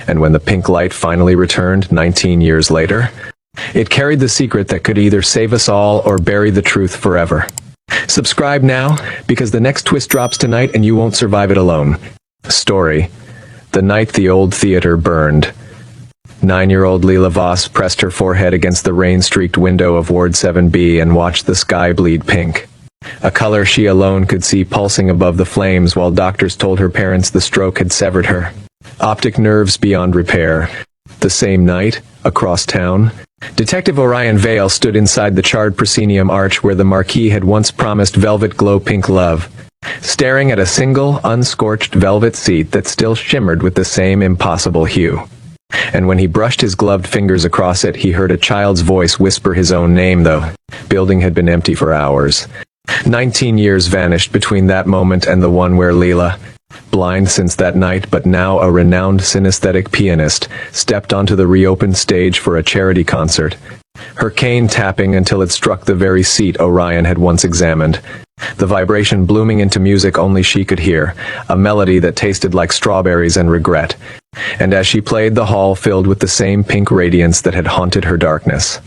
And when the pink light finally returned 19 years later, it carried the secret that could either save us all or bury the truth forever. Subscribe now, because the next twist drops tonight and you won't survive it alone. Story: The night the old theater burned. 9-year-old Leela Voss pressed her forehead against the rain-streaked window of Ward 7B and watched the sky bleed pink. A color she alone could see pulsing above the flames while doctors told her parents the stroke had severed her optic nerves beyond repair. The same night, across town, Detective Orion Vale stood inside the charred proscenium arch where the Marquis had once promised velvet glow-pink love, staring at a single, unscorched velvet seat that still shimmered with the same impossible hue. And when he brushed his gloved fingers across it, he heard a child's voice whisper his own name, though. Building had been empty for hours. 19 years vanished between that moment and the one where Leela, blind since that night but now a renowned synesthetic pianist, stepped onto the reopened stage for a charity concert, her cane tapping until it struck the very seat Orion had once examined, the vibration blooming into music only she could hear, a melody that tasted like strawberries and regret. And as she played, the hall filled with the same pink radiance that had haunted her darkness.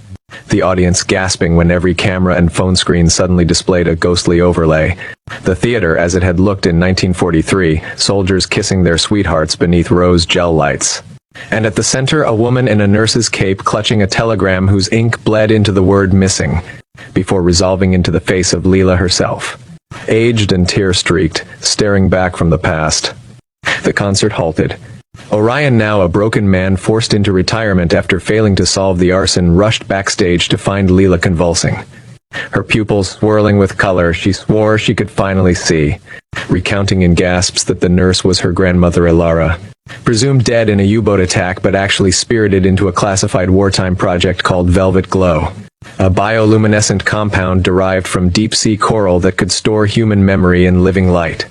The audience gasping when every camera and phone screen suddenly displayed a ghostly overlay. The theater as it had looked in 1943, soldiers kissing their sweethearts beneath rose gel lights. And at the center, a woman in a nurse's cape clutching a telegram whose ink bled into the word missing, before resolving into the face of Leela herself, aged and tear-streaked, staring back from the past. The concert halted. Orion, now a broken man forced into retirement after failing to solve the arson, rushed backstage to find Leela convulsing. Her pupils swirling with color, she swore she could finally see, recounting in gasps that the nurse was her grandmother Ilara, presumed dead in a U-boat attack but actually spirited into a classified wartime project called Velvet Glow, a bioluminescent compound derived from deep-sea coral that could store human memory in living light.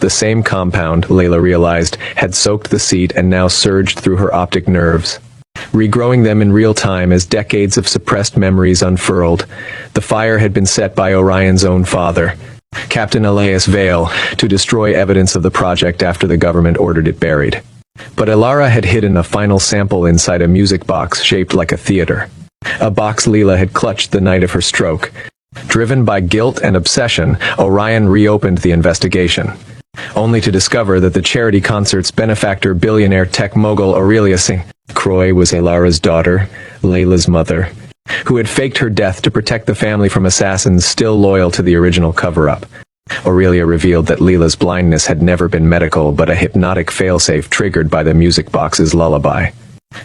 The same compound, Leela realized, had soaked the seat and now surged through her optic nerves, regrowing them in real time as decades of suppressed memories unfurled. The fire had been set by Orion's own father, Captain Elias Vale, to destroy evidence of the project after the government ordered it buried. But Ilara had hidden a final sample inside a music box shaped like a theater, a box Leela had clutched the night of her stroke. Driven by guilt and obsession, Orion reopened the investigation, only to discover that the charity concert's benefactor, billionaire tech mogul Aurelia St. Croix, was Ilara's daughter, Leila's mother, who had faked her death to protect the family from assassins still loyal to the original cover-up. Aurelia revealed that Leila's blindness had never been medical but a hypnotic failsafe triggered by the music box's lullaby,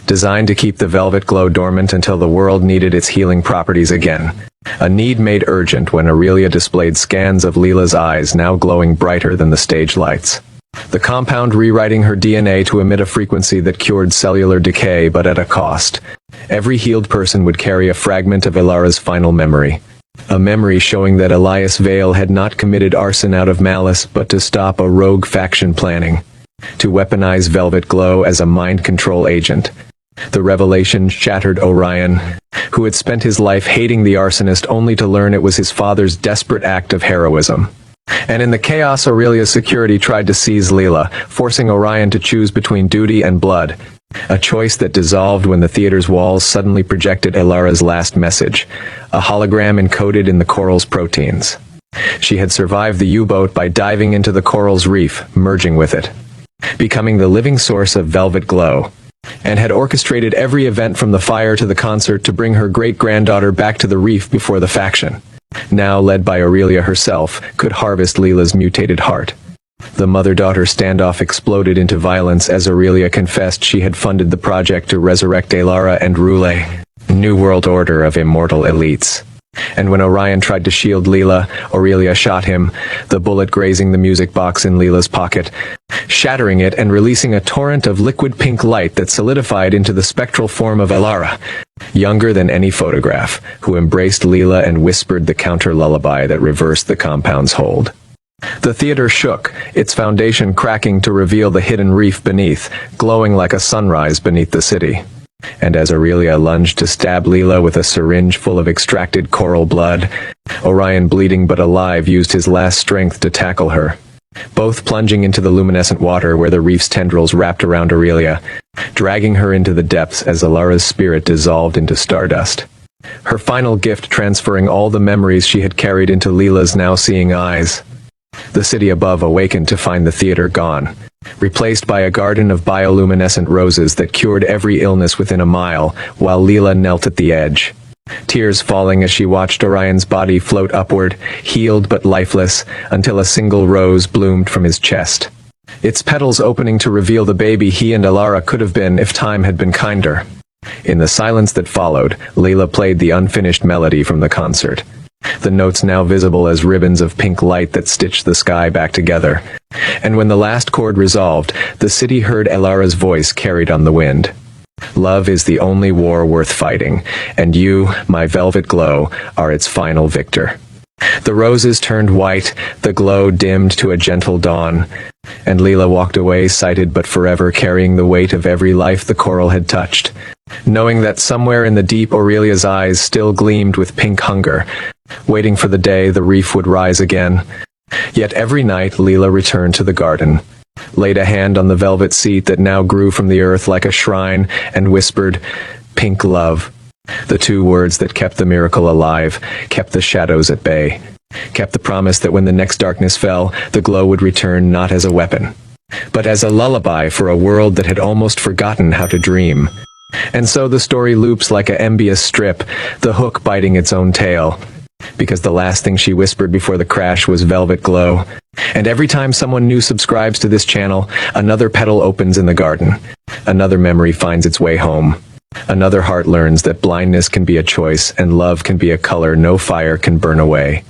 designed to keep the velvet glow dormant until the world needed its healing properties again. A need made urgent when Aurelia displayed scans of Leila's eyes now glowing brighter than the stage lights, the compound rewriting her DNA to emit a frequency that cured cellular decay, but at a cost. Every healed person would carry a fragment of Ilara's final memory, a memory showing that Elias Vale had not committed arson out of malice but to stop a rogue faction planning to weaponize Velvet Glow as a mind control agent. The revelation shattered Orion, who had spent his life hating the arsonist only to learn it was his father's desperate act of heroism. And in the chaos, Aurelia's security tried to seize Leela, forcing Orion to choose between duty and blood, a choice that dissolved when the theater's walls suddenly projected Ilara's last message, a hologram encoded in the coral's proteins. She had survived the U-boat by diving into the coral's reef, merging with it, becoming the living source of Velvet Glow, and had orchestrated every event from the fire to the concert to bring her great-granddaughter back to the reef before the faction, now led by Aurelia herself, could harvest Leila's mutated heart. The mother-daughter standoff exploded into violence as Aurelia confessed she had funded the project to resurrect Ilara and rule a new world order of immortal elites. And when Orion tried to shield Leela, Aurelia shot him, the bullet grazing the music box in Leila's pocket, shattering it and releasing a torrent of liquid pink light that solidified into the spectral form of Ilara, younger than any photograph, who embraced Leela and whispered the counter-lullaby that reversed the compound's hold. The theater shook, its foundation cracking to reveal the hidden reef beneath, glowing like a sunrise beneath the city. And as Aurelia lunged to stab Leela with a syringe full of extracted coral blood, Orion, bleeding but alive, used his last strength to tackle her, both plunging into the luminescent water where the reef's tendrils wrapped around Aurelia, dragging her into the depths as Alara's spirit dissolved into stardust. Her final gift transferring all the memories she had carried into Leela's now seeing eyes. The city above awakened to find the theater gone, replaced by a garden of bioluminescent roses that cured every illness within a mile, while Leela knelt at the edge, tears falling as she watched Orion's body float upward, healed but lifeless, until a single rose bloomed from his chest, its petals opening to reveal the baby he and Alara could have been if time had been kinder. In the silence that followed, Leela played the unfinished melody from the concert, the notes now visible as ribbons of pink light that stitched the sky back together. And when the last chord resolved, the city heard Alara's voice carried on the wind. Love is the only war worth fighting, and you, my velvet glow, are its final victor. The roses turned white, the glow dimmed to a gentle dawn, and Leela walked away sighted but forever, carrying the weight of every life the coral had touched, knowing that somewhere in the deep Aurelia's eyes still gleamed with pink hunger, waiting for the day the reef would rise again. Yet every night Leela returned to the garden, laid a hand on the velvet seat that now grew from the earth like a shrine, and whispered, "Pink love." The two words that kept the miracle alive, kept the shadows at bay, kept the promise that when the next darkness fell, the glow would return not as a weapon, but as a lullaby for a world that had almost forgotten how to dream. And so the story loops like a envious strip, the hook biting its own tail, because the last thing she whispered before the crash was velvet glow. And every time someone new subscribes to this channel, another petal opens in the garden, another memory finds its way home. Another heart learns that blindness can be a choice and love can be a color no fire can burn away.